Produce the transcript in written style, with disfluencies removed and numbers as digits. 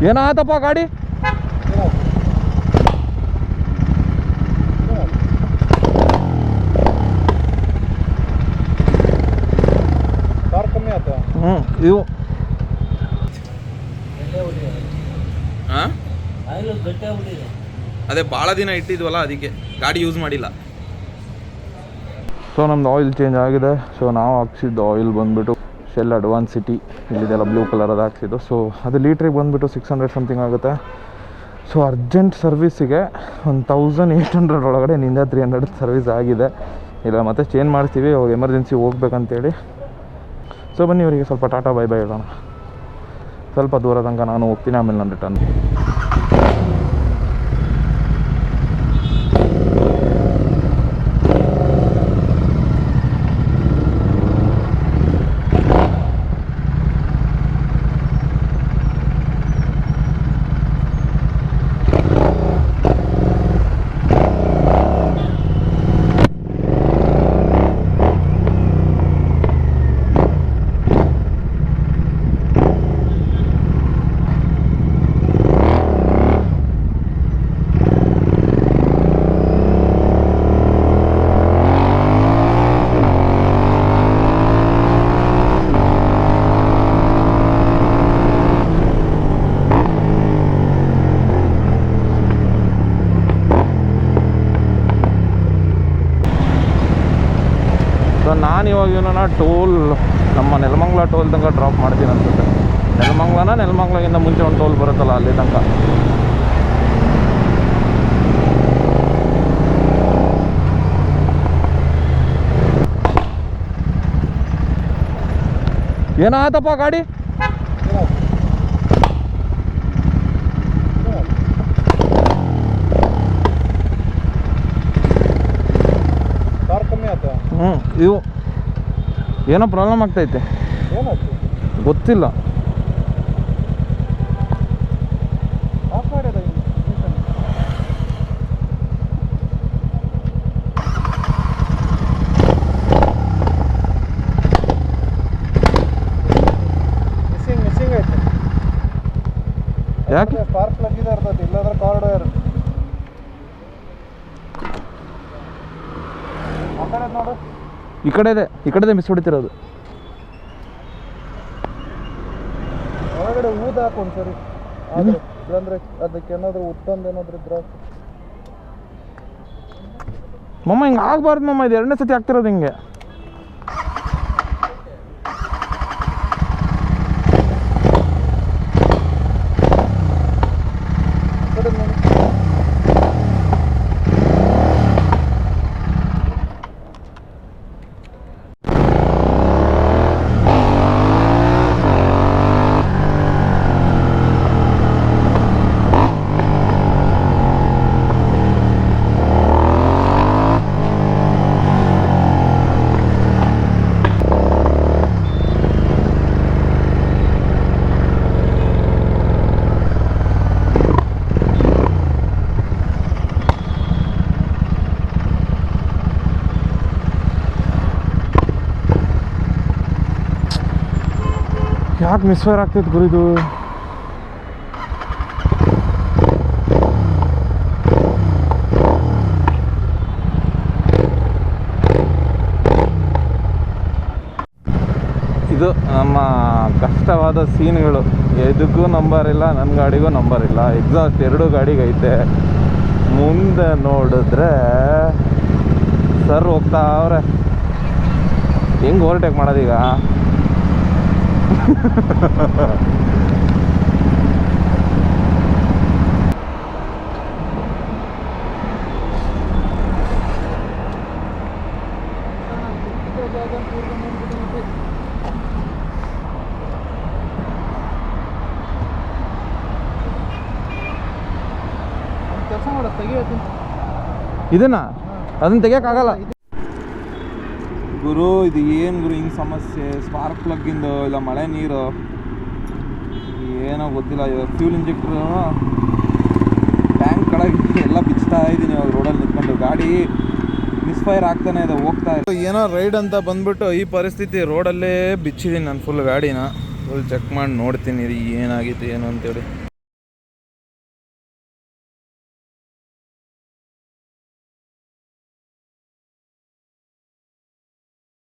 ಏನಾಯ್ತಪ್ಪ ಗಾಡಿ? ಇವು ಅದೇ ಭಾಳ ದಿನ ಇಟ್ಟಿದ್ವಲ್ಲ, ಅದಕ್ಕೆ ಗಾಡಿ ಯೂಸ್ ಮಾಡಿಲ್ಲ. ಸೊ ನಮ್ದು ಆಯಿಲ್ ಚೇಂಜ್ ಆಗಿದೆ. ಸೊ ನಾವು ಹಾಕ್ಸಿದ್ದು ಆಯಿಲ್ ಬಂದುಬಿಟ್ಟು ಶೆಲ್ ಅಡ್ವಾನ್ಸ್ ಸಿಟಿ, ಇಲ್ಲಿದೆಲ್ಲ ಬ್ಲೂ ಕಲರ್ ಅದು ಹಾಕ್ಸಿದ್ದು. ಸೊ ಅದು ಲೀಟ್ರಿಗೆ ಬಂದುಬಿಟ್ಟು 600 ಸಮಥಿಂಗ್ ಆಗುತ್ತೆ. ಸೊ ಅರ್ಜೆಂಟ್ ಸರ್ವಿಸಿಗೆ 1800 ಒಳಗಡೆ ನಿಂದ 300 ಸರ್ವಿಸ್ ಆಗಿದೆ. ಇಲ್ಲ ಮತ್ತೆ ಚೇಂಜ್ ಮಾಡ್ತೀವಿ, ಅವಾಗ ಎಮರ್ಜೆನ್ಸಿ ಹೋಗ್ಬೇಕಂತೇಳಿ. ಸೊ ಬನ್ನಿ ಇವರಿಗೆ ಸ್ವಲ್ಪ ಟಾಟಾ ಬೈ ಬೈ ಹೇಳೋಣ. ಸ್ವಲ್ಪ ದೂರ ತನಕ ನಾನು ಹೋಗ್ತೀನಿ, ಆಮೇಲೆ ನಾನು ರಿಟರ್ನ್. ಸೊ ನಾನು ಇವಾಗ ಇವನ ಟೋಲ್ ನಮ್ಮ ನೆಲಮಂಗಲ ಟೋಲ್ ತನಕ ಡ್ರಾಪ್ ಮಾಡ್ತೀನಿ ಅನ್ಸುತ್ತೆ. ನೆಲಮಂಗಲಗಿಂತ ಮುಂಚೆ ಒಂದು ಟೋಲ್ ಬರುತ್ತಲ್ಲ, ಅಲ್ಲಿ ತನಕ. ಏನಾಯ್ತಪ್ಪ ಗಾಡಿ? ಇವು ಏನೋ ಪ್ರಾಬ್ಲಮ್ ಆಗ್ತೈತೆ, ಗೊತ್ತಿಲ್ಲ. ಯಾಕೆ? ಸ್ಪಾರ್ಕ್ ಪ್ಲಗ್ ಇದೆ ಇರ್ತದೆ, ಇಲ್ಲಾಂದ್ರೆ ಕಾರ್ಡ್ ವೈರ್. ನೋಡು, ಈ ಕಡೆ ಮಿಸ್ ಹೊಡಿತಿರೋದು. ಹೊರಗಡೆ ಊದ ಹಾಕು ಒಂದ್ಸರಿ, ಇಲ್ಲಾಂದ್ರೆ ಅದಕ್ಕೆ ಏನಾದ್ರು ಉತ್ತಂದು ಏನಾದ್ರು ಇದ್ರೆ. ಮಮ್ಮ ಹಿಂಗೆ ಆಗ್ಬಾರ್ದು ಮಮ್ಮ, ಇದು 2ನೇ ಸತಿ ಆಗ್ತಿರೋದು ಹಿಂಗೆ. ಯಾಕೆ ಮಿಸ್ಫೈರ್ ಆಗ್ತೈತೆ ಗುರಿದು? ಇದು ನಮ್ಮ ಕಷ್ಟವಾದ ಸೀನ್ಗಳು. ಎದಕ್ಕೂ ನಂಬರ್ ಇಲ್ಲ, ನನ್ನ ಗಾಡಿಗೂ ನಂಬರ್ ಇಲ್ಲ. ಎಕ್ಸಾಸ್ಟ್ 2 ಗಾಡಿಗೆ ಐತೆ. ಮುಂದೆ ನೋಡಿದ್ರೆ ಸರ್ ಹೋಗ್ತಾ ಅವ್ರೆ. ಹೆಂಗೆ ಓವರ್ಟೇಕ್ ಮಾಡೋದೀಗ? ಇದನ್ನ ಅದನ್ನ ತೆಗಿಯೋಕ್ಕಾಗಲ್ಲ ಗುರು. ಇದು ಏನು ಗುರು ಹಿಂಗೆ ಸಮಸ್ಯೆ? ಸ್ಪಾರ್ಕ್ ಪ್ಲಗ್ಗಿಂದು ಇಲ್ಲ ಮಳೆ ನೀರು ಏನೋ ಗೊತ್ತಿಲ್ಲ. ಇವಾಗ ಫ್ಯೂಲ್ ಇಂಜೆಕ್ಟ್ರು ಟ್ಯಾಂಕ್ ಕಡೆಗೆ ಎಲ್ಲ ಬಿಚ್ತಾ ಇದ್ದೀನಿ ಇವಾಗ ರೋಡಲ್ಲಿ ನಿಂತ್ಕೊಂಡು. ಗಾಡಿ ಮಿಸ್ಫೈರ್ ಆಗ್ತಾನೆ ಇದೆ, ಹೋಗ್ತಾ ಇದೆ. ಏನೋ ರೈಡ್ ಅಂತ ಬಂದ್ಬಿಟ್ಟು ಈ ಪರಿಸ್ಥಿತಿ ರೋಡಲ್ಲೇ ಬಿಚ್ಚಿದ್ದೀನಿ ನಾನು ಫುಲ್ ಗಾಡಿನ. ಫುಲ್ ಚೆಕ್ ಮಾಡಿ ನೋಡ್ತೀನಿ ಏನಾಗಿತ್ತು ಏನು ಅಂತೇಳಿ.